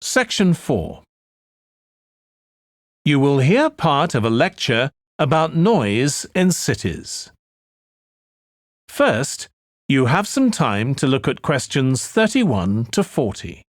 Section 4. You will hear part of a lecture about noise in cities. First, you have some time to look at questions 31 to 40.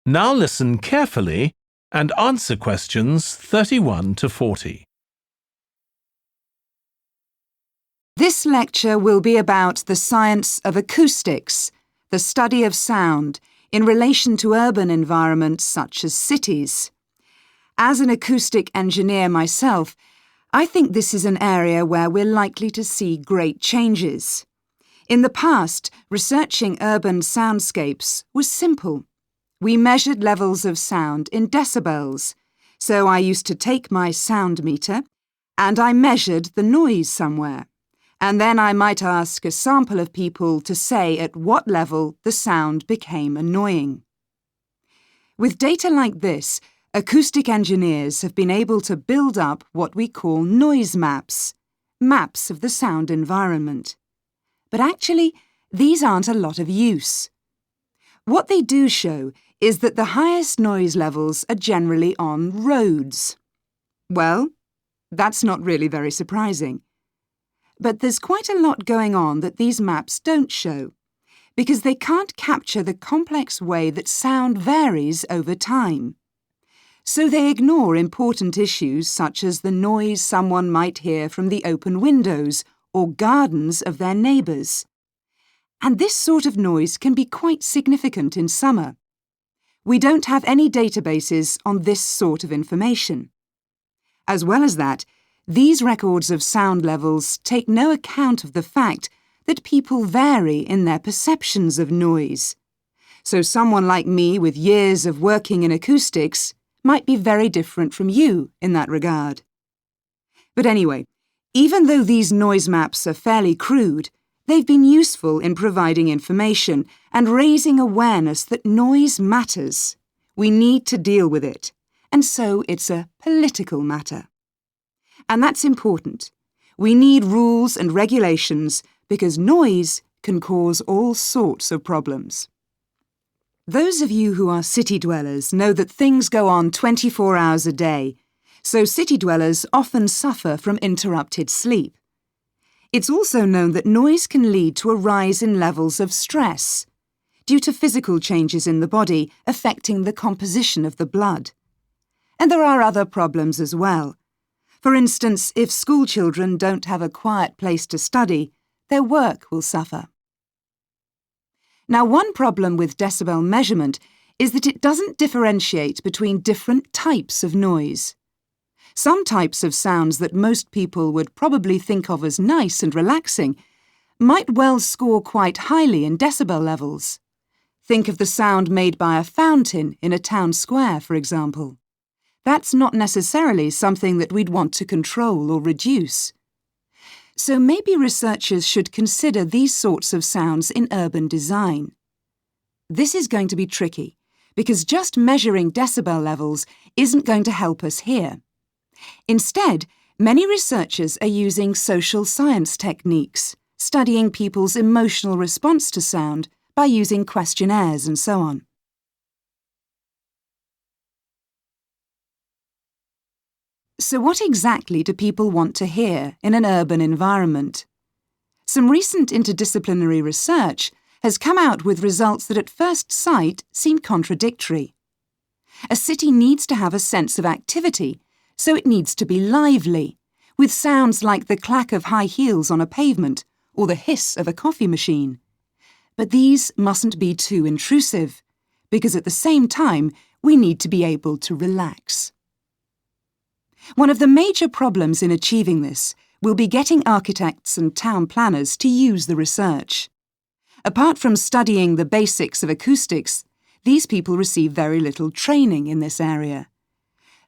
Now listen carefully and answer questions 31 to 40. This lecture will be about the science of acoustics, the study of sound, in relation to urban environments such as cities. As an acoustic engineer myself, I think this is an area where we're likely to see great changes. In the past, researching urban soundscapes was simple. We measured levels of sound in decibels, so I used to take my sound meter and I measured the noise somewhere. And then I might ask a sample of people to say at what level the sound became annoying. With data like this, acoustic engineers have been able to build up what we call noise maps, maps of the sound environment. But actually, these aren't a lot of use. What they do show is that the highest noise levels are generally on roads. Well, that's not really very surprising. But there's quite a lot going on that these maps don't show, because they can't capture the complex way that sound varies over time. So they ignore important issues such as the noise someone might hear from the open windows or gardens of their neighbours. And this sort of noise can be quite significant in summer. We don't have any databases on this sort of information. As well as that, these records of sound levels take no account of the fact that people vary in their perceptions of noise. So someone like me with years of working in acoustics might be very different from you in that regard. But anyway, even though these noise maps are fairly crude, they've been useful in providing information and raising awareness that noise matters. We need to deal with it, and so it's a political matter. And that's important. We need rules and regulations because noise can cause all sorts of problems. Those of you who are city dwellers know that things go on 24 hours a day, so city dwellers often suffer from interrupted sleep. It's also known that noise can lead to a rise in levels of stress due to physical changes in the body affecting the composition of the blood. And there are other problems as well. For instance, if school children don't have a quiet place to study, their work will suffer. Now, one problem with decibel measurement is that it doesn't differentiate between different types of noise. Some types of sounds that most people would probably think of as nice and relaxing might well score quite highly in decibel levels. Think of the sound made by a fountain in a town square, for example. That's not necessarily something that we'd want to control or reduce. So maybe researchers should consider these sorts of sounds in urban design. This is going to be tricky, because just measuring decibel levels isn't going to help us here. Instead, many researchers are using social science techniques, studying people's emotional response to sound by using questionnaires and so on. So what exactly do people want to hear in an urban environment? Some recent interdisciplinary research has come out with results that at first sight seem contradictory. A city needs to have a sense of activity, so it needs to be lively, with sounds like the clack of high heels on a pavement or the hiss of a coffee machine. But these mustn't be too intrusive, because at the same time, we need to be able to relax. One of the major problems in achieving this will be getting architects and town planners to use the research. Apart from studying the basics of acoustics, these people receive very little training in this area.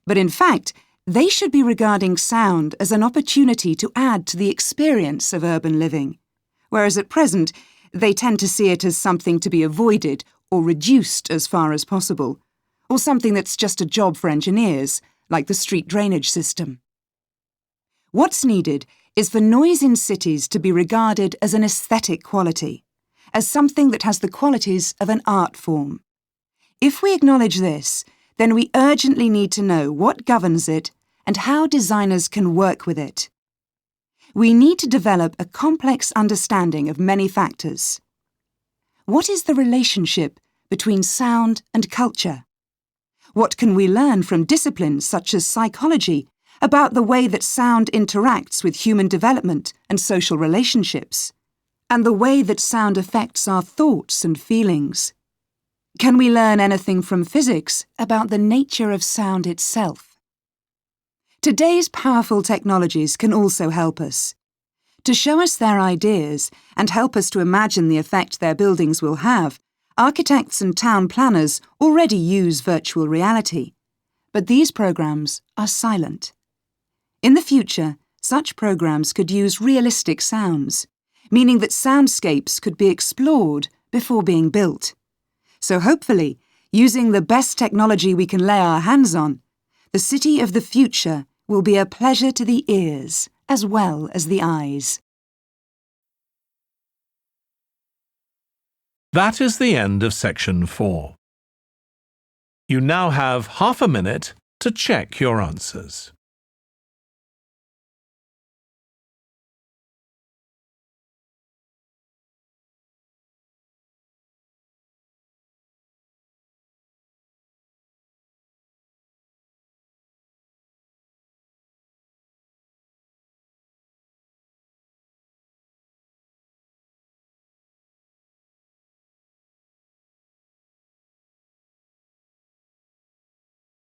But in fact, they should be regarding sound as an opportunity to add to the experience of urban living, whereas at present, they tend to see it as something to be avoided or reduced as far as possible, or something that's just a job for engineers, like the street drainage system. What's needed is for noise in cities to be regarded as an aesthetic quality, as something that has the qualities of an art form. If we acknowledge this, then we urgently need to know what governs it and how designers can work with it. We need to develop a complex understanding of many factors. What is the relationship between sound and culture? What can we learn from disciplines such as psychology about the way that sound interacts with human development and social relationships, and the way that sound affects our thoughts and feelings? Can we learn anything from physics about the nature of sound itself? Today's powerful technologies can also help us. To show us their ideas and help us to imagine the effect their buildings will have, architects and town planners already use virtual reality, but these programs are silent. In the future, such programs could use realistic sounds, meaning that soundscapes could be explored before being built. So hopefully, using the best technology we can lay our hands on, the city of the future will be a pleasure to the ears as well as the eyes. That is the end of Section 4. You now have half a minute to check your answers.